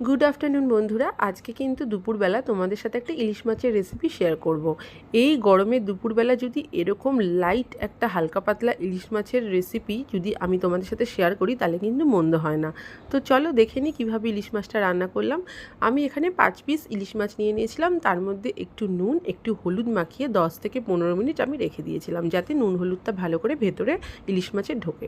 Good afternoon বন্ধুরা, আজকে কিন্তু দুপুরবেলা তোমাদের সাথে একটা ইলিশ মাছের রেসিপি শেয়ার করব। এই গরমে দুপুরবেলা যদি এরকম লাইট একটা হালকা পাতলা ইলিশ মাছের রেসিপি যদি আমি তোমাদের সাথে শেয়ার করি তাহলে কিন্তু মন্দ হয় না। তো চলো দেখে নিই কীভাবে ইলিশ মাছটা রান্না করলাম। আমি এখানে 5 পিস ইলিশ মাছ নিয়ে নিয়েছিলাম, তার মধ্যে একটু নুন একটু হলুদ মাখিয়ে 10 থেকে 15 মিনিট আমি রেখে দিয়েছিলাম যাতে নুন হলুদটা ভালো করে ভেতরে ইলিশ মাছের ঢোকে।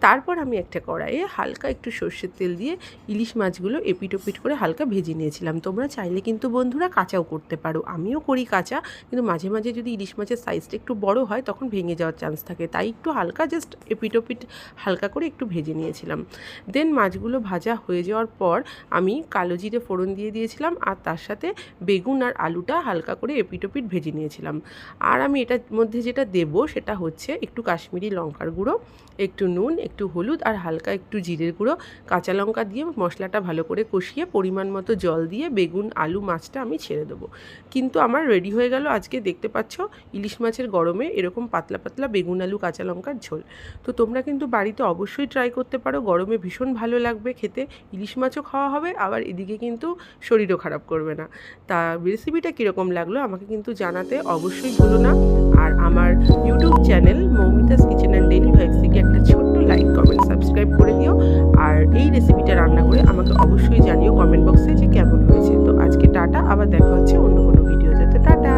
তারপর আমি একটা কড়াইয়ে হালকা একটু সর্ষের তেল দিয়ে ইলিশ মাছগুলো এপিট ওপিট করে হালকা ভেজে নিয়েছিলাম। তোমরা চাইলে কিন্তু বন্ধুরা কাঁচাও করতে পারো, আমিও করি কাঁচা, কিন্তু মাঝে মাঝে যদি ইলিশ মাছের সাইজটা একটু বড় হয় তখন ভেঙে যাওয়ার চান্স থাকে, তাই একটু হালকা জাস্ট এপিট ওপিট হালকা করে একটু ভেজে নিয়েছিলাম। দেন মাছগুলো ভাজা হয়ে যাওয়ার পর আমি কালো জিরে ফোড়ন দিয়ে দিয়েছিলাম, আর তার সাথে বেগুন আর আলুটা হালকা করে এপিট ওপিট ভেজে নিয়েছিলাম। আর আমি এটার মধ্যে যেটা দেব সেটা হচ্ছে একটু কাশ্মীরি লঙ্কার গুঁড়ো, একটু নুন একটু হলুদ আর হালকা একটু জিরের গুঁড়ো, কাঁচা লঙ্কা দিয়ে মশলাটা ভালো করে কষিয়ে পরিমাণ মতো জল দিয়ে বেগুন আলু মাছটা আমি ছেড়ে দেবো। কিন্তু আমার রেডি হয়ে গেল আজকে দেখতে পাচ্ছ ইলিশ মাছের গরমে এরকম পাতলা পাতলা বেগুন আলু কাঁচা লঙ্কার ঝোল। তো তোমরা কিন্তু বাড়িতে অবশ্যই ট্রাই করতে পারো, গরমে ভীষণ ভালো লাগবে খেতে, ইলিশ মাছও খাওয়া হবে আবার এদিকে কিন্তু শরীরও খারাপ করবে না। তা রেসিপিটা কীরকম লাগলো আমাকে কিন্তু জানাতে অবশ্যই ভুলো না। আর আমার YouTube channel Moumita's kitchen and daily vibes থেকে একটা ছোট্ট লাইক কমেন্ট সাবস্ক্রাইব করে দিও। আর এই রেসিপিটা রান্না করে আমাকে অবশ্যই জানিও কমেন্ট বক্সে যে কেমন হয়েছে। তো আজকে টাটা, আবার দেখা হচ্ছে অন্য কোনো ভিডিওতে। তো টাটা।